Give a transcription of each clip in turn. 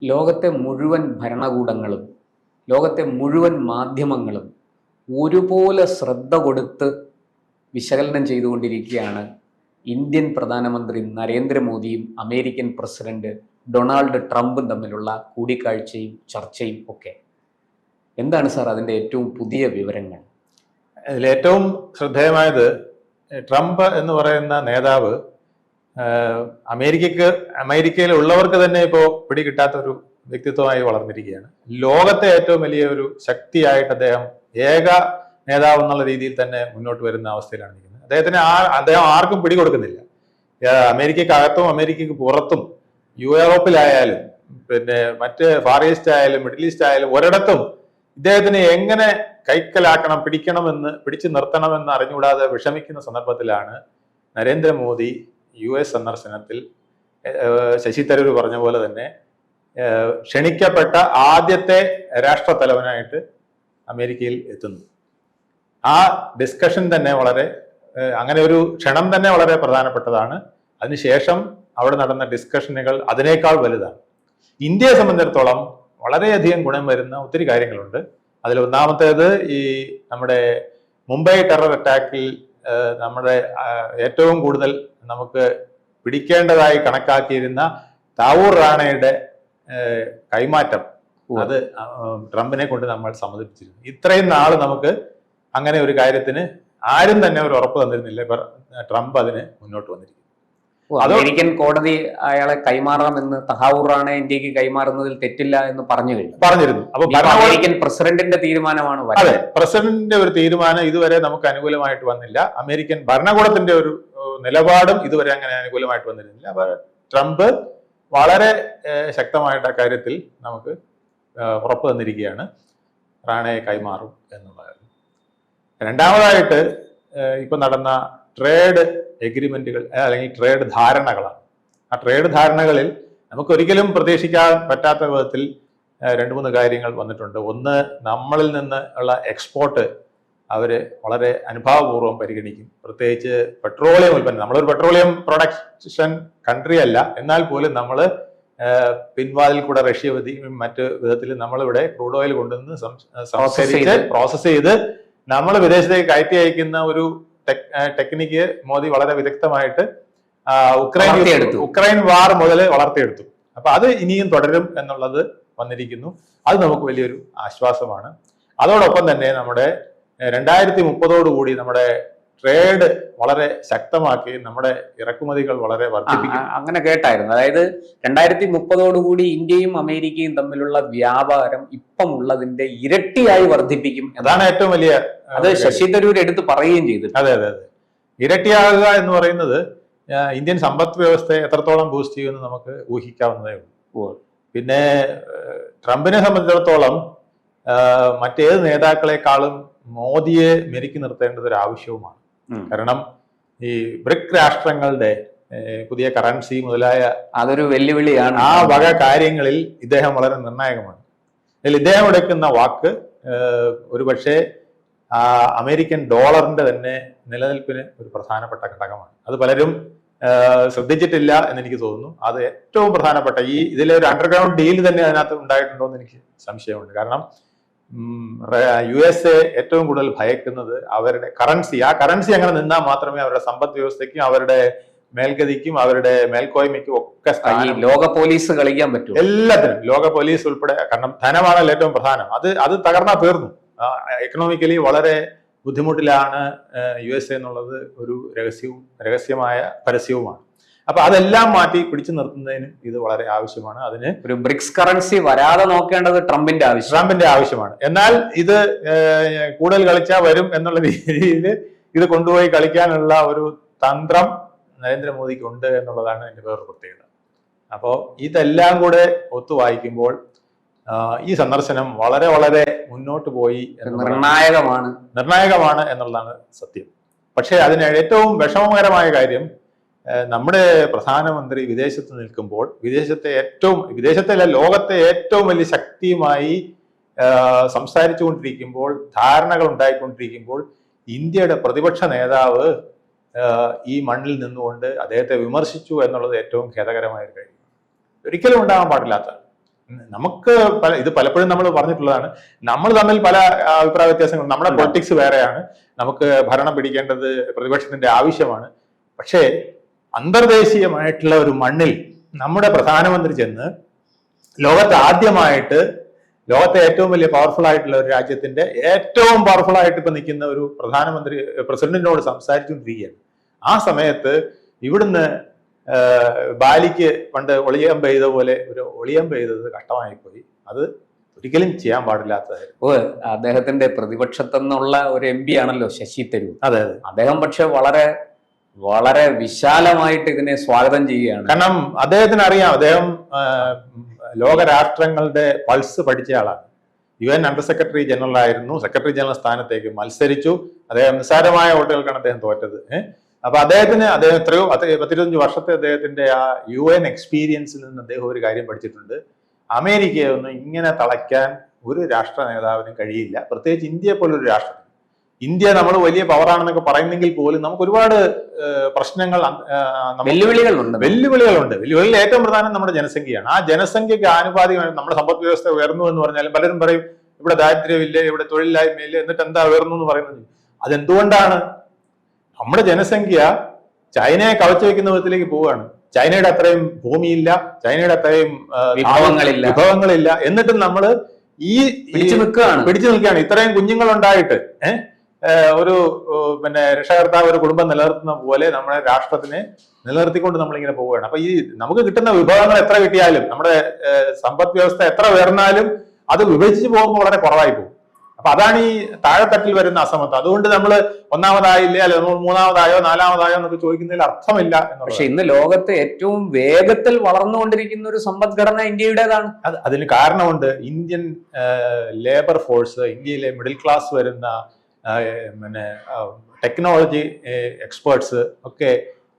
ലോകത്തെ മുഴുവൻ ഭരണകൂടങ്ങളും ലോകത്തെ മുഴുവൻ മാധ്യമങ്ങളും ഒരുപോലെ ശ്രദ്ധ കൊടുത്ത് വിശകലനം ചെയ്തുകൊണ്ടിരിക്കുകയാണ് ഇന്ത്യൻ പ്രധാനമന്ത്രി നരേന്ദ്രമോദിയും അമേരിക്കൻ പ്രസിഡന്റ് ഡൊണാൾഡ് ട്രംപും തമ്മിലുള്ള കൂടിക്കാഴ്ചയും ചർച്ചയും ഒക്കെ. എന്താണ് സാർ അതിൻ്റെ ഏറ്റവും പുതിയ വിവരങ്ങൾ? അതിലേറ്റവും ശ്രദ്ധേയമായത് ട്രംപ് എന്ന് പറയുന്ന നേതാവ് അമേരിക്കയിലുള്ളവർക്ക് തന്നെ ഇപ്പോൾ പിടികിട്ടാത്ത ഒരു വ്യക്തിത്വമായി വളർന്നിരിക്കുകയാണ്. ലോകത്തെ ഏറ്റവും വലിയ ഒരു ശക്തിയായിട്ട് അദ്ദേഹം ഏക നേതാവ് എന്നുള്ള രീതിയിൽ തന്നെ മുന്നോട്ട് വരുന്ന അവസ്ഥയിലാണ് ഇരിക്കുന്നത്. അദ്ദേഹം ആർക്കും പിടികൊടുക്കുന്നില്ല. അമേരിക്കക്കകത്തും അമേരിക്കക്ക് പുറത്തും യൂറോപ്പിലായാലും പിന്നെ മറ്റ് ഫാർ ഈസ്റ്റ് ആയാലും മിഡിൽ ഈസ്റ്റ് ആയാലും ഒരിടത്തും ഇദ്ദേഹത്തിന് എങ്ങനെ കൈക്കലാക്കണം, പിടിച്ചു നിർത്തണമെന്ന് അറിഞ്ഞുകൂടാതെ വിഷമിക്കുന്ന സന്ദർഭത്തിലാണ് നരേന്ദ്രമോദി US സന്ദർശനത്തിൽ ശശി തരൂർ പറഞ്ഞ പോലെ തന്നെ ക്ഷണിക്കപ്പെട്ട ആദ്യത്തെ രാഷ്ട്രത്തലവനായിട്ട് അമേരിക്കയിൽ എത്തുന്നു. ആ ഡിസ്കഷൻ തന്നെ അങ്ങനെ ഒരു ക്ഷണം തന്നെ വളരെ പ്രധാനപ്പെട്ടതാണ്. അതിനുശേഷം അവിടെ നടന്ന ഡിസ്കഷനുകൾ അതിനേക്കാൾ വലുതാണ്. ഇന്ത്യയെ സംബന്ധിച്ചിടത്തോളം വളരെയധികം ഗുണം വരുന്ന ഒത്തിരി കാര്യങ്ങളുണ്ട്. അതിൽ ഒന്നാമത്തേത് ഈ നമ്മുടെ മുംബൈ ടെറർ അറ്റാക്കിൽ നമ്മുടെ ഏറ്റവും കൂടുതൽ നമുക്ക് പിടിക്കേണ്ടതായി കണക്കാക്കിയിരുന്ന താവൂർ റാണയുടെ കൈമാറ്റം അത് ട്രംപിനെ കൊണ്ട് നമ്മൾ സമ്മതിപ്പിച്ചിരുന്നു. ഇത്രയും നാൾ നമുക്ക് അങ്ങനെ ഒരു കാര്യത്തിന് ആരും തന്നെ ഒരു ഉറപ്പ് തന്നിരുന്നില്ല. ഇപ്പൊ ട്രംപ് അതിന് മുന്നോട്ട് വന്നിരിക്കുന്നു. അമേരിക്കൻ കോടതി അയാളെ കൈമാറാമെന്ന്, തഹാവൂർ റാണയെ ഇന്ത്യക്ക് കൈമാറുന്നതിൽ തെറ്റില്ല എന്ന് പറഞ്ഞിരുന്നു. അപ്പൊ അമേരിക്കൻ പ്രസിഡന്റിന്റെ തീരുമാനമാണ്. അതെ, പ്രസിഡന്റിന്റെ ഒരു തീരുമാനം ഇതുവരെ നമുക്ക് അനുകൂലമായിട്ട് വന്നില്ല. അമേരിക്കൻ ഭരണകൂടത്തിന്റെ ഒരു നിലപാടും ഇതുവരെ അങ്ങനെ അനുകൂലമായിട്ട് വന്നിരുന്നില്ല. അപ്പൊ ട്രംപ് വളരെ ശക്തമായിട്ട് അക്കാര്യത്തിൽ നമുക്ക് ഉറപ്പ് തന്നിരിക്കുകയാണ്, റാണയെ കൈമാറും എന്നുള്ളത്. രണ്ടാമതായിട്ട് ഇപ്പൊ നടന്ന ട്രേഡ് എഗ്രിമെന്റുകൾ അല്ലെങ്കിൽ ട്രേഡ് ധാരണകളാണ്. ആ ട്രേഡ് ധാരണകളിൽ നമുക്ക് ഒരിക്കലും പ്രതീക്ഷിക്കാൻ പറ്റാത്ത വിധത്തിൽ 2-3 കാര്യങ്ങൾ വന്നിട്ടുണ്ട്. ഒന്ന്, നമ്മളിൽ നിന്ന് ഉള്ള എക്സ്പോർട്ട് അവര് വളരെ അനുഭാവപൂർവ്വം പരിഗണിക്കും. പ്രത്യേകിച്ച് പെട്രോളിയം ഉൽപ്പന്നം. നമ്മളൊരു പെട്രോളിയം പ്രൊഡക്ഷൻ കൺട്രി അല്ല, എന്നാൽ പോലും നമ്മൾ പിൻവാതിൽ കൂടെ റഷ്യ മറ്റു വിധത്തിൽ നമ്മളിവിടെ ക്രൂഡ് ഓയിൽ കൊണ്ടുവന്ന് പ്രോസസ് ചെയ്ത് നമ്മൾ വിദേശത്തേക്ക് കയറ്റി അയക്കുന്ന ഒരു ടെക്നിക്ക് മോദി വളരെ വിദഗ്ധമായിട്ട് ഉക്രൈൻ വാർ മുതൽ വളർത്തിയെടുത്തു. അപ്പൊ അത് ഇനിയും തുടരും എന്നുള്ളത് വന്നിരിക്കുന്നു. അത് നമുക്ക് വലിയൊരു ആശ്വാസമാണ്. അതോടൊപ്പം തന്നെ നമ്മുടെ 2030 നമ്മുടെ ട്രേഡ് വളരെ ശക്തമാക്കി നമ്മുടെ ഇറക്കുമതികൾ വളരെ വർദ്ധിപ്പിക്കും. അങ്ങനെ കേട്ടായിരുന്നു. അതായത് 2030 ഇന്ത്യയും അമേരിക്കയും തമ്മിലുള്ള വ്യാപാരം ഇപ്പം ഉള്ളതിന്റെ ഇരട്ടിയായി വർദ്ധിപ്പിക്കും. അതാണ് ഏറ്റവും വലിയ, അത് ശശി തരൂർ എടുത്ത് പറയുകയും ചെയ്തു. അതെ, ഇരട്ടിയാകുക എന്ന് പറയുന്നത് ഇന്ത്യൻ സമ്പദ് വ്യവസ്ഥയെ എത്രത്തോളം ബൂസ്റ്റ് ചെയ്യുമെന്ന് നമുക്ക് ഊഹിക്കാവുന്നതേ ഉള്ളൂ. പിന്നെ ട്രംപിനെ സംബന്ധിച്ചിടത്തോളം മറ്റേത് നേതാക്കളെക്കാളും മോദിയെ മെരുക്കി നിർത്തേണ്ടത് ഒരു ആവശ്യവുമാണ്. കാരണം ഈ ബ്രിക് രാഷ്ട്രങ്ങളുടെ പുതിയ കറൻസി മുതലായ അതൊരു വെല്ലുവിളിയാണ്. ആ വക കാര്യങ്ങളിൽ ഇദ്ദേഹം വളരെ നിർണായകമാണ്. അതിൽ ഇദ്ദേഹം എടുക്കുന്ന വാക്ക് ഒരുപക്ഷെ അമേരിക്കൻ ഡോളറിന്റെ തന്നെ നിലനിൽപ്പിന് ഒരു പ്രധാനപ്പെട്ട ഘടകമാണ്. അത് പലരും ശ്രദ്ധിച്ചിട്ടില്ല എന്നെനിക്ക് തോന്നുന്നു. അത് ഏറ്റവും പ്രധാനപ്പെട്ട ഇതിലെ ഒരു അണ്ടർഗ്രൗണ്ട് ഡീൽ തന്നെ അതിനകത്ത് ഉണ്ടായിട്ടുണ്ടോ എന്ന് എനിക്ക് സംശയമുണ്ട്. കാരണം USA ഏറ്റവും കൂടുതൽ ഭയക്കുന്നത് അവരുടെ കറൻസി. ആ കറൻസി അങ്ങനെ നിന്നാൽ മാത്രമേ അവരുടെ സമ്പദ് വ്യവസ്ഥയ്ക്കും അവരുടെ മേൽഗതിക്കും അവരുടെ മേൽക്കോയ്മയ്ക്കും ഒക്കെ ലോക പോലീസ് കളിക്കാൻ പറ്റും. എല്ലാത്തിനും ലോക പോലീസ് ഉൾപ്പെടെ. കാരണം ധനമാണല്ലോ ഏറ്റവും പ്രധാനം. അത് തകർന്നാ തീർന്നു. എക്കണോമിക്കലി വളരെ ബുദ്ധിമുട്ടിലാണ് USA എന്നുള്ളത് ഒരു രഹസ്യമായ പരസ്യവുമാണ്. അപ്പൊ അതെല്ലാം മാറ്റി പിടിച്ചു നിർത്തുന്നതിനും ഇത് വളരെ ആവശ്യമാണ്. അതിന് ഒരു ബ്രിക്സ് കറൻസി വരാതെ നോക്കേണ്ടത് ട്രംപിന്റെ ആവശ്യമാണ്. എന്നാൽ ഇത് കൂടുതൽ കളിച്ചാൽ വരും എന്നുള്ള രീതിയിൽ ഇത് കൊണ്ടുപോയി കളിക്കാനുള്ള ഒരു തന്ത്രം നരേന്ദ്രമോദിക്ക് ഉണ്ട് എന്നുള്ളതാണ് എൻ്റെ വേറൊരു പ്രത്യേകത. അപ്പോൾ ഇതെല്ലാം കൂടെ ഒത്തു വായിക്കുമ്പോൾ ഈ സന്ദർശനം വളരെ വളരെ മുന്നോട്ട് പോയി, നിർണായകമാണ് എന്നുള്ളതാണ് സത്യം. പക്ഷെ അതിന് ഏറ്റവും വിഷമകരമായ കാര്യം, നമ്മുടെ പ്രധാനമന്ത്രി വിദേശത്ത് നിൽക്കുമ്പോൾ വിദേശത്തല്ല ലോകത്തെ ഏറ്റവും വലിയ ശക്തിയുമായി സംസാരിച്ചു കൊണ്ടിരിക്കുമ്പോൾ, ധാരണകൾ ഉണ്ടായിക്കൊണ്ടിരിക്കുമ്പോൾ ഇന്ത്യയുടെ പ്രതിപക്ഷ നേതാവ് ഈ മണ്ണിൽ നിന്നുകൊണ്ട് അദ്ദേഹത്തെ വിമർശിച്ചു എന്നുള്ളത് ഏറ്റവും ഖേദകരമായ ഒരു കാര്യം. ഒരിക്കലും ഉണ്ടാകാൻ പാടില്ലാത്ത നമുക്ക് ഇത് പലപ്പോഴും നമ്മൾ പറഞ്ഞിട്ടുള്ളതാണ്, നമ്മൾ തമ്മിൽ പല അഭിപ്രായ വ്യത്യാസങ്ങളും, നമ്മുടെ പൊളിറ്റിക്സ് വേറെയാണ്, നമുക്ക് ഭരണം പിടിക്കേണ്ടത് പ്രതിപക്ഷത്തിന്റെ ആവശ്യമാണ്. പക്ഷേ അന്തർദേശീയമായിട്ടുള്ള ഒരു മണ്ണിൽ നമ്മുടെ പ്രധാനമന്ത്രി ചെന്ന് ലോകത്തെ ഏറ്റവും വലിയ പവർഫുൾ ആയിട്ടുള്ള ഒരു രാജ്യത്തിന്റെ ഏറ്റവും പവർഫുൾ ആയിട്ട് ഇപ്പൊ നിൽക്കുന്ന ഒരു പ്രസിഡന്റിനോട് സംസാരിച്ചുകൊണ്ടിരിക്കുകയാണ്. ആ സമയത്ത് ഇവിടുന്ന് ബാലിക്ക് പണ്ട് ഒളിയമ്പ് ചെയ്ത പോലെ ഒരു ഒളിയമ്പ് ചെയ്തത് കഷ്ടമായി പോയി. അത് ഒരിക്കലും ചെയ്യാൻ പാടില്ലാത്തതായിരുന്നു. അദ്ദേഹത്തിന്റെ പ്രതിപക്ഷത്തെന്നുള്ള ഒരു MP ആണല്ലോ ശശി തരൂർ. അതെ, അദ്ദേഹം പക്ഷെ വളരെ വളരെ വിശാലമായിട്ട് ഇതിനെ സ്വാഗതം ചെയ്യുകയാണ്. കാരണം അദ്ദേഹത്തിന് അറിയാം, അദ്ദേഹം ലോകരാഷ്ട്രങ്ങളുടെ പൾസ് പഠിച്ച ആളാണ്. UN അണ്ടർ സെക്രട്ടറി ജനറൽ ആയിരുന്നു. സെക്രട്ടറി ജനറൽ സ്ഥാനത്തേക്ക് മത്സരിച്ചു. അദ്ദേഹം നിസ്സാരമായ വോട്ടുകൾക്കാണ് അദ്ദേഹം തോറ്റത്. അപ്പൊ അദ്ദേഹം എത്രയോ 15 വർഷത്തെ അദ്ദേഹത്തിന്റെ ആ UN എക്സ്പീരിയൻസിൽ നിന്ന് അദ്ദേഹം ഒരു കാര്യം പഠിച്ചിട്ടുണ്ട്. അമേരിക്കയെ ഒന്നും ഇങ്ങനെ തളയ്ക്കാൻ ഒരു രാഷ്ട്ര നേതാവിനും കഴിയില്ല, പ്രത്യേകിച്ച് ഇന്ത്യയെ പോലൊരു രാഷ്ട്രം. ഇന്ത്യ നമ്മൾ വലിയ പവറാണെന്നൊക്കെ പറയുന്നെങ്കിൽ പോലും നമുക്ക് ഒരുപാട് പ്രശ്നങ്ങൾ, വെല്ലുവിളികളുണ്ട്. വെല്ലുവിളികളിൽ ഏറ്റവും പ്രധാനം നമ്മുടെ ജനസംഖ്യയാണ്. ആ ജനസംഖ്യക്ക് ആനുപാതികമായി നമ്മുടെ സമ്പദ് വ്യവസ്ഥ ഉയർന്നു എന്ന് പറഞ്ഞാലും പലരും പറയും ഇവിടെ ദാരിദ്ര്യമില്ലേ, ഇവിടെ തൊഴിലില്ലായ്മയില്ല, എന്നിട്ട് എന്താ ഉയർന്നു എന്ന് പറയുന്നത്. അതെന്തുകൊണ്ടാണ്? നമ്മുടെ ജനസംഖ്യ ചൈനയെ കവച്ചു വെക്കുന്ന വിധത്തിലേക്ക് പോവുകയാണ്. ചൈനയുടെ അത്രയും ഭൂമിയില്ല, ചൈനയുടെ അത്രയും വിഭവങ്ങളില്ല, എന്നിട്ടും നമ്മൾ ഈ പിടിച്ചു നിൽക്കുകയാണ്. ഇത്രയും കുഞ്ഞുങ്ങൾ ഉണ്ടായിട്ട് ഒരു രക്ഷകർത്താവ് ഒരു കുടുംബം നിലനിർത്തുന്ന പോലെ നമ്മുടെ രാഷ്ട്രത്തിനെ നിലനിർത്തിക്കൊണ്ട് നമ്മളിങ്ങനെ പോവുകയാണ്. അപ്പൊ ഈ നമുക്ക് കിട്ടുന്ന വിഭവങ്ങൾ എത്ര കിട്ടിയാലും, നമ്മുടെ സമ്പദ് വ്യവസ്ഥ എത്ര ഉയർന്നാലും അത് വിഭജിച്ച് പോകുമ്പോൾ വളരെ കുറവായി പോകും. അപ്പൊ അതാണ് ഈ താഴെത്തട്ടിൽ വരുന്ന അസമത്വം. അതുകൊണ്ട് നമ്മൾ ഒന്നാമതായില്ലേ, അല്ലെ മൂന്നാമതായോ നാലാമതായോ എന്നൊക്കെ ചോദിക്കുന്നതിൽ അർത്ഥമില്ല. പക്ഷെ ഇന്ന് ലോകത്തെ ഏറ്റവും വേഗത്തിൽ വളർന്നുകൊണ്ടിരിക്കുന്ന ഒരു സമ്പദ്ഘടന ഇന്ത്യയുടേതാണ്. അതിന് കാരണമുണ്ട്. ഇന്ത്യൻ ലേബർ ഫോഴ്സ്, ഇന്ത്യയിലെ മിഡിൽ ക്ലാസ് വരുന്ന ടെക്നോളജി എക്സ്പേർട്സ് ഒക്കെ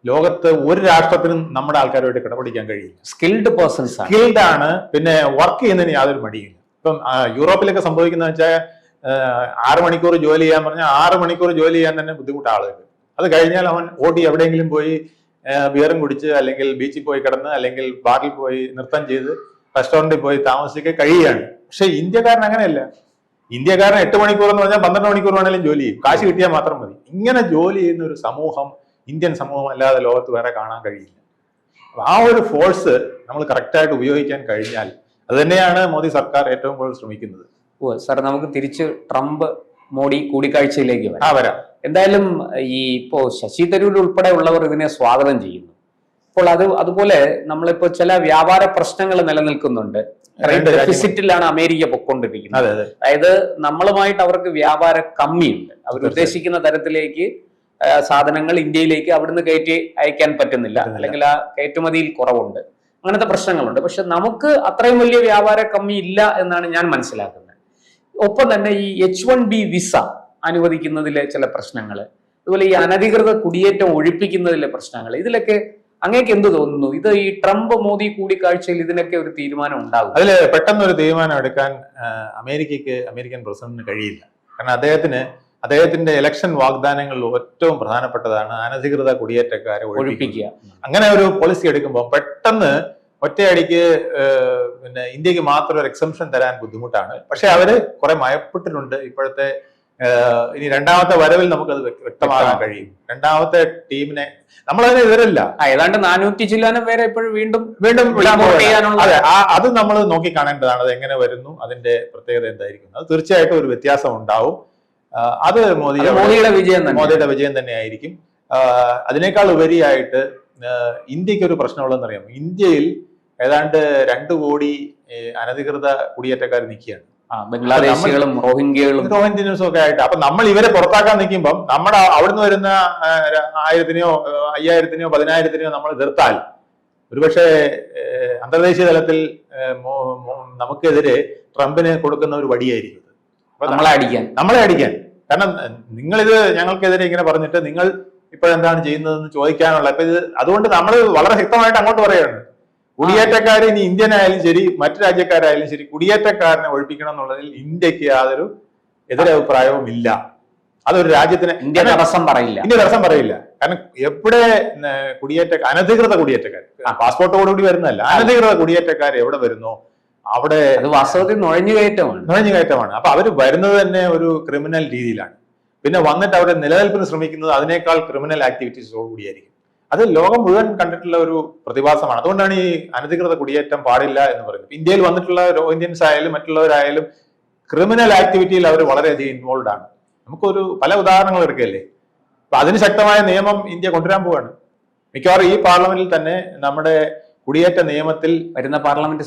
ലോകത്ത് ഒരു രാഷ്ട്രത്തിനും നമ്മുടെ ആൾക്കാരുമായിട്ട് കിടപിടിക്കാൻ കഴിയില്ല. സ്കിൽഡ് ആണ്. പിന്നെ വർക്ക് ചെയ്യുന്നതിന് യാതൊരു മടിയില്ല. ഇപ്പം യൂറോപ്പിലൊക്കെ സംഭവിക്കുന്ന വെച്ചാൽ 6 മണിക്കൂർ ജോലി ചെയ്യാൻ പറഞ്ഞാൽ 6 മണിക്കൂർ ജോലി ചെയ്യാൻ തന്നെ ബുദ്ധിമുട്ട് ആളുകൾ. അത് കഴിഞ്ഞാൽ അവൻ ഓടി എവിടെയെങ്കിലും പോയി ബിയറും കുടിച്ച്, അല്ലെങ്കിൽ ബീച്ചിൽ പോയി കിടന്ന്, അല്ലെങ്കിൽ ബാറിൽ പോയി നൃത്തം ചെയ്ത്, റെസ്റ്റോറന്റിൽ പോയി താമസിക്കുക കഴിയുകയാണ്. പക്ഷെ ഇന്ത്യക്കാരൻ അങ്ങനെയല്ല. ഇന്ത്യക്കാരൻ 8 മണിക്കൂർ എന്ന് പറഞ്ഞാൽ 12 മണിക്കൂർ വേണമെങ്കിലും ജോലി ചെയ്യും, കാശ് കിട്ടിയാൽ മാത്രം മതി. ഇങ്ങനെ ജോലി ചെയ്യുന്ന ഒരു സമൂഹം ഇന്ത്യൻ സമൂഹം അല്ലാതെ ലോകത്ത് വേറെ കാണാൻ കഴിയില്ല. ആ ഒരു ഫോഴ്സ് നമ്മൾ കറക്റ്റായിട്ട് ഉപയോഗിക്കാൻ കഴിഞ്ഞാൽ അത് തന്നെയാണ് മോദി സർക്കാർ ഏറ്റവും കൂടുതൽ ശ്രമിക്കുന്നത്. സാർ, നമുക്ക് തിരിച്ച് ട്രംപ് മോഡി കൂടിക്കാഴ്ചയിലേക്ക് വരാം. എന്തായാലും ഇപ്പോ ശശി തരൂർ ഉൾപ്പെടെ ഉള്ളവർ ഇതിനെ സ്വാഗതം ചെയ്യുന്നു. അപ്പോൾ അതുപോലെ നമ്മളിപ്പോ ചില വ്യാപാര പ്രശ്നങ്ങൾ നിലനിൽക്കുന്നുണ്ട്. ഡെഫിസിറ്റിലാണ് അമേരിക്ക പൊക്കൊണ്ടിരിക്കുന്നത്. അതായത് നമ്മളുമായിട്ട് അവർക്ക് വ്യാപാര കമ്മിയുണ്ട്. അവർ ഉദ്ദേശിക്കുന്ന തരത്തിലേക്ക് സാധനങ്ങൾ ഇന്ത്യയിലേക്ക് അവിടുന്ന് കയറ്റി അയക്കാൻ പറ്റുന്നില്ല, അല്ലെങ്കിൽ ആ കയറ്റുമതിയിൽ കുറവുണ്ട്. അങ്ങനത്തെ പ്രശ്നങ്ങളുണ്ട്. പക്ഷെ നമുക്ക് അത്രയും വലിയ വ്യാപാര കമ്മി ഇല്ല എന്നാണ് ഞാൻ മനസ്സിലാക്കുന്നത്. ഒപ്പം തന്നെ ഈ H1B വിസ അനുവദിക്കുന്നതിലെ ചില പ്രശ്നങ്ങൾ, അതുപോലെ ഈ അനധികൃത കുടിയേറ്റം ഒഴിപ്പിക്കുന്നതിലെ പ്രശ്നങ്ങൾ, ഇതിലൊക്കെ അങ്ങേക്ക് എന്ത് തോന്നുന്നു? ഇത് ഈ ട്രംപ് മോദി കൂടിക്കാഴ്ചയിൽ ഇതിനൊക്കെ ഒരു തീരുമാനം ഉണ്ടാകും? അതിൽ പെട്ടെന്നൊരു തീരുമാനം എടുക്കാൻ അമേരിക്കൻ പ്രസിഡന്റിന് കഴിയില്ല. കാരണം അദ്ദേഹത്തിന്റെ ഇലക്ഷൻ വാഗ്ദാനങ്ങളിൽ ഏറ്റവും പ്രധാനപ്പെട്ടതാണ് അനധികൃത കുടിയേറ്റക്കാരെ ഒഴിപ്പിക്കുക. അങ്ങനെ ഒരു പോളിസി എടുക്കുമ്പോൾ പെട്ടെന്ന് ഒറ്റയടിക്ക് ഇന്ത്യക്ക് മാത്രം ഒരു എക്സംഷൻ തരാൻ ബുദ്ധിമുട്ടാണ്. പക്ഷെ അവര് കുറെ മയപ്പെട്ടിട്ടുണ്ട്. ഇപ്പോഴത്തെ ഇനി രണ്ടാമത്തെ വരവിൽ നമുക്കത് വ്യക്തമാകാൻ കഴിയും. രണ്ടാമത്തെ ടീമിനെ നമ്മളതിനെ എതിരല്ല. ഏതാണ്ട് 400 ചില്ലാനം പേരെ ഇപ്പോഴും വീണ്ടും അതെ, അത് നമ്മൾ നോക്കി കാണേണ്ടതാണ്. അത് എങ്ങനെ വരുന്നു, അതിന്റെ പ്രത്യേകത എന്തായിരിക്കും. അത് തീർച്ചയായിട്ടും ഒരു വ്യത്യാസം ഉണ്ടാവും. അത് മോദിയുടെ വിജയം തന്നെയായിരിക്കും. അതിനേക്കാൾ ഉപരിയായിട്ട് ഇന്ത്യക്ക് ഒരു പ്രശ്നമുള്ളതെന്ന് അറിയാമോ? ഇന്ത്യയിൽ ഏതാണ്ട് 2 കോടി അനധികൃത കുടിയേറ്റക്കാർ നിൽക്കുകയാണ്. ബംഗ്ലാദേശികളും റോഹിംഗ്യൻസും ഒക്കെ ആയിട്ട്. അപ്പൊ നമ്മൾ ഇവരെ പുറത്താക്കാൻ നിൽക്കുമ്പോൾ നമ്മുടെ അവിടുന്ന് വരുന്ന 1000-നെയോ 5000-നെയോ 10,000-നെയോ നമ്മൾ എതിർത്താൽ ഒരുപക്ഷെ അന്തർദേശീയ തലത്തിൽ നമുക്കെതിരെ ട്രംപിന് കൊടുക്കുന്ന ഒരു വടിയായിരിക്കും നമ്മളെ അടിക്കാൻ. കാരണം നിങ്ങളിത് ഞങ്ങൾക്കെതിരെ ഇങ്ങനെ പറഞ്ഞിട്ട് നിങ്ങൾ ഇപ്പോഴെന്താണ് ചെയ്യുന്നതെന്ന് ചോദിക്കാനുള്ള. അപ്പൊ ഇത് അതുകൊണ്ട് നമ്മൾ വളരെ ശക്തമായിട്ട് അങ്ങോട്ട് പറയുകയാണ്, കുടിയേറ്റക്കാർ ഇനി ഇന്ത്യൻ ആയാലും ശരി മറ്റു രാജ്യക്കാരായാലും ശരി കുടിയേറ്റക്കാരനെ ഒഴിപ്പിക്കണം എന്നുള്ളതിൽ ഇന്ത്യക്ക് യാതൊരു എതിരഭിപ്രായവും ഇല്ല. അതൊരു രാജ്യത്തിന് ഇന്ത്യ തടസ്സം പറയില്ല. കാരണം എവിടെ അനധികൃത കുടിയേറ്റക്കാർ, പാസ്പോർട്ടോടുകൂടി വരുന്നതല്ല, അനധികൃത കുടിയേറ്റക്കാർ എവിടെ വരുന്നോ അവിടെ അത് വാസ്തവത്തിൽ നുഴഞ്ഞുകയറ്റമാണ്. അപ്പൊ അവർ വരുന്നത് തന്നെ ഒരു ക്രിമിനൽ രീതിയിലാണ്. പിന്നെ വന്നിട്ട് അവരെ നിലനിൽപ്പിന് ശ്രമിക്കുന്നത് അതിനേക്കാൾ ക്രിമിനൽ ആക്ടിവിറ്റീസോടുകൂടിയായിരിക്കും. അത് ലോകം മുഴുവൻ കണ്ടിട്ടുള്ള ഒരു പ്രതിഭാസമാണ്. അതുകൊണ്ടാണ് ഈ അനധികൃത കുടിയേറ്റം പാടില്ല എന്ന് പറയുന്നത്. ഇന്ത്യയിൽ വന്നിട്ടുള്ള റോഹിംഗ്യൻസ് ആയാലും മറ്റുള്ളവരായാലും ക്രിമിനൽ ആക്ടിവിറ്റിയിൽ അവർ വളരെയധികം ഇൻവോൾവ് ആണ്. നമുക്കൊരു പല ഉദാഹരണങ്ങൾ എടുക്കുകയല്ലേ. അപ്പൊ അതിന് ശക്തമായ നിയമം ഇന്ത്യ കൊണ്ടുവരാൻ പോവാണ്. മിക്കവാറും ഈ പാർലമെന്റിൽ തന്നെ നമ്മുടെ കുടിയേറ്റ നിയമത്തിൽ വരുന്ന പാർലമെന്റ്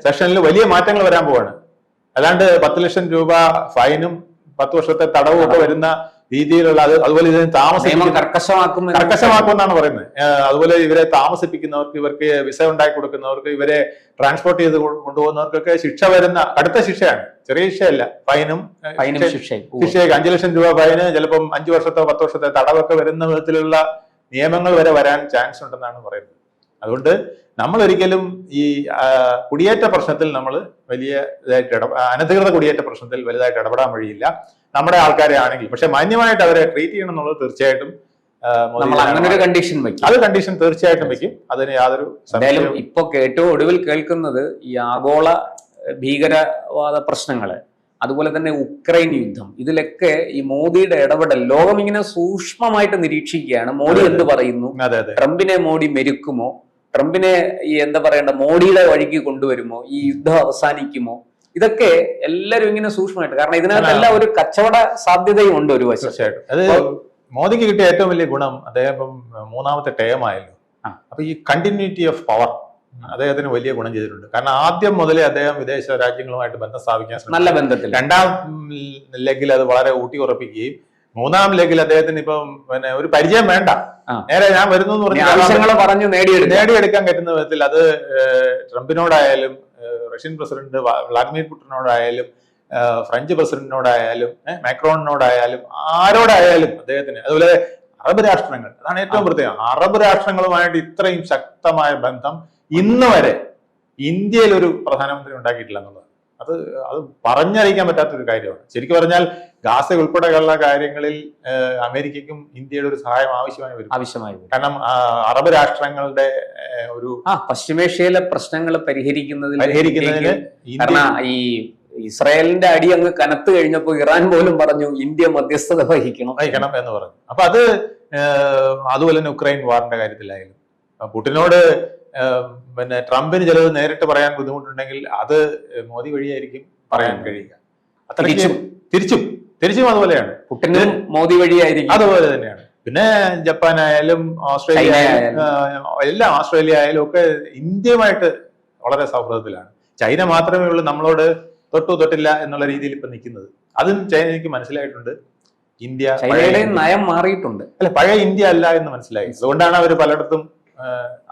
സെഷനിൽ വലിയ മാറ്റങ്ങൾ വരാൻ പോവാണ്. അല്ലാണ്ട് 10 ലക്ഷം രൂപ ഫൈനും 10 വർഷത്തെ തടവും ഒക്കെ വരുന്ന രീതിയിലുള്ള അതുപോലെ ഇതിന് കർക്കശമാക്കുമെന്നാണ് പറയുന്നത്. അതുപോലെ ഇവരെ താമസിപ്പിക്കുന്നവർക്ക്, ഇവർക്ക് വിസ ഉണ്ടാക്കി കൊടുക്കുന്നവർക്ക്, ഇവരെ ട്രാൻസ്പോർട്ട് ചെയ്ത് കൊണ്ടുപോകുന്നവർക്കൊക്കെ ശിക്ഷ വരുന്ന കടുത്ത ശിക്ഷയാണ്, ചെറിയ ശിക്ഷയല്ല. ഫൈനും ശിക്ഷയൊക്കെ 5 ലക്ഷം രൂപ ഫൈന്, ചിലപ്പം 5 വർഷത്തോ 10 വർഷത്തെ തടവൊക്കെ വരുന്ന വിധത്തിലുള്ള നിയമങ്ങൾ വരെ വരാൻ ചാൻസ് ഉണ്ടെന്നാണ് പറയുന്നത്. അതുകൊണ്ട് നമ്മൾ ഒരിക്കലും ഈ കുടിയേറ്റ പ്രശ്നത്തിൽ നമ്മൾ വലിയ ഇതായിട്ട് അനധികൃത കുടിയേറ്റ പ്രശ്നത്തിൽ വലുതായിട്ട് ഇടപെടാൻ വഴിയില്ല നമ്മുടെ ആൾക്കാരെ ആണെങ്കിൽ. പക്ഷെ മാന്യമായിട്ട് അവരെ ട്രീറ്റ് ചെയ്യണം എന്നുള്ളത് തീർച്ചയായിട്ടും കണ്ടീഷൻ തീർച്ചയായിട്ടും വെക്കും. അതിന് യാതൊരു എന്തായാലും ഇപ്പൊ ഏറ്റവും ഒടുവിൽ കേൾക്കുന്നത് ഈ ആഗോള ഭീകരവാദ പ്രശ്നങ്ങള്, അതുപോലെ തന്നെ ഉക്രൈൻ യുദ്ധം, ഇതിലൊക്കെ ഈ മോദിയുടെ ഇടപെടൽ ലോകം ഇങ്ങനെ സൂക്ഷ്മമായിട്ട് നിരീക്ഷിക്കുകയാണ്. മോഡി എന്ത് പറയുന്നു, ട്രംപിനെ മോഡി മെരുക്കുമോ, ട്രംപിനെ ഈ എന്താ പറയണ്ട മോഡിയുടെ വഴിക്ക് കൊണ്ടുവരുമോ, ഈ യുദ്ധം അവസാനിക്കുമോ, ഇതൊക്കെ എല്ലാവരും ഇങ്ങനെ സൂക്ഷ്മമായിട്ട്. കാരണം ഇതിനകത്തെല്ലാം ഒരു കച്ചവട സാധ്യതയും ഉണ്ട് ഒരു വശം. അത് മോദിക്ക് കിട്ടിയ ഏറ്റവും വലിയ ഗുണം അദ്ദേഹം ഇപ്പം 3ാമത്തെ ടേം ആയല്ലോ. അപ്പൊ ഈ കണ്ടിന്യൂറ്റി ഓഫ് പവർ അദ്ദേഹത്തിന് വലിയ ഗുണം ചെയ്തിട്ടുണ്ട്. കാരണം ആദ്യം മുതലേ അദ്ദേഹം വിദേശ രാജ്യങ്ങളുമായിട്ട് ബന്ധം സ്ഥാപിക്കാൻ നല്ല ബന്ധത്തിൽ, 2ാം ലെഗിൽ അത് വളരെ ഊട്ടി ഉറപ്പിക്കുകയും 3ാം ലെഗിൽ അദ്ദേഹത്തിന് ഇപ്പം പിന്നെ ഒരു പരിചയം വേണ്ട, നേരെ ഞാൻ വരുന്നു എന്ന് പറഞ്ഞ് നേടിയെടുക്കാൻ പറ്റുന്ന വിധത്തിൽ അത് ട്രംപിനോടായാലും റഷ്യൻ പ്രസിഡന്റ് വ്ളാഡിമിർ പുടിനോടായാലും ഫ്രഞ്ച് പ്രസിഡന്റിനോടായാലും മാക്രോണിനോടായാലും ആരോടായാലും അദ്ദേഹത്തിന്, അതുപോലെ അറബ് രാഷ്ട്രങ്ങൾ, അതാണ് ഏറ്റവും പ്രത്യേകം. അറബ് രാഷ്ട്രങ്ങളുമായിട്ട് ഇത്രയും ശക്തമായ ബന്ധം ഇന്ന് വരെ ഇന്ത്യയിൽ ഒരു പ്രധാനമന്ത്രി ഉണ്ടാക്കിയിട്ടില്ല എന്നുള്ളത് അത് പറഞ്ഞറിയിക്കാൻ പറ്റാത്തൊരു കാര്യമാണ്. ശരിക്കും പറഞ്ഞാൽ ഗാസ ഉൾപ്പെടെയുള്ള കാര്യങ്ങളിൽ അമേരിക്കയ്ക്കും ഇന്ത്യയുടെ ഒരു സഹായം ആവശ്യമായി വരും. കാരണം അറബ് രാഷ്ട്രങ്ങളുടെ ഒരു പശ്ചിമേഷ്യയിലെ പ്രശ്നങ്ങൾ പരിഹരിക്കുന്നതിന് ഈ ഇസ്രായേലിന്റെ അടി അങ്ങ് കനത്ത് കഴിഞ്ഞപ്പോൾ ഇറാൻ പോലും പറഞ്ഞു ഇന്ത്യ മധ്യസ്ഥത വഹിക്കണം എന്ന് പറഞ്ഞു. അപ്പൊ അതുപോലെ തന്നെ ഉക്രൈൻ വാറിന്റെ കാര്യത്തിലായാലും പുടിനോട് പിന്നെ ട്രംപിന് ചിലത് നേരിട്ട് പറയാൻ ബുദ്ധിമുട്ടുണ്ടെങ്കിൽ അത് മോദി വഴിയായിരിക്കും പറയാൻ കഴിയുക. തിരിച്ചും അതുപോലെയാണ്. പുടിനും മോദി വഴിയായിരിക്കും. അതുപോലെ തന്നെയാണ്. പിന്നെ ജപ്പാനായാലും ഓസ്ട്രേലിയ ആയാലും ഒക്കെ ഇന്ത്യയുമായിട്ട് വളരെ സൗഹൃദത്തിലാണ്. ചൈന മാത്രമേ ഉള്ളൂ നമ്മളോട് തൊട്ടില്ല എന്നുള്ള രീതിയിൽ ഇപ്പൊ നിൽക്കുന്നത്. അതും ചൈനയ്ക്ക് മനസ്സിലായിട്ടുണ്ട്. ഇന്ത്യ നയം മാറിയിട്ടുണ്ട്. അല്ല, പഴയ ഇന്ത്യ അല്ല എന്ന് മനസ്സിലായി. അതുകൊണ്ടാണ് അവർ പലയിടത്തും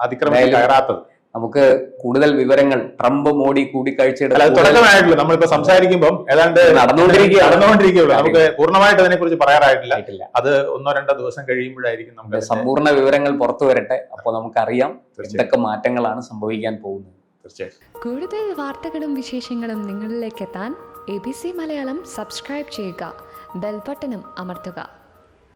അതിക്രമം കയറാത്തത്. നമുക്ക് കൂടുതൽ വിവരങ്ങൾ ട്രംപ് മോഡി കൂടിക്കാഴ്ചയുടെ തുടക്കമായിട്ടുള്ളൂ. നമ്മളിപ്പോ സംസാരിക്കുമ്പോൾ ഏതാണ്ട് നടന്നുകൊണ്ടിരിക്കുകയുള്ളൂ. നമുക്ക് പൂർണ്ണമായിട്ട് അതിനെ കുറിച്ച് പറയാറായിട്ടില്ല. അത് 1-2 ദിവസം കഴിയുമ്പോഴായിരിക്കും നമുക്ക് സമ്പൂർണ്ണ വിവരങ്ങൾ പുറത്തു വരട്ടെ. അപ്പോൾ നമുക്കറിയാം എന്തൊക്കെ മാറ്റങ്ങളാണ് സംഭവിക്കാൻ പോകുന്നത്. തീർച്ചയായും കൂടുതൽ വാർത്തകളും വിശേഷങ്ങളും നിങ്ങളിലേക്ക് എത്താൻ ABC മലയാളം സബ്സ്ക്രൈബ് ചെയ്യുക, ബെൽ ബട്ടണും അമർത്തുക.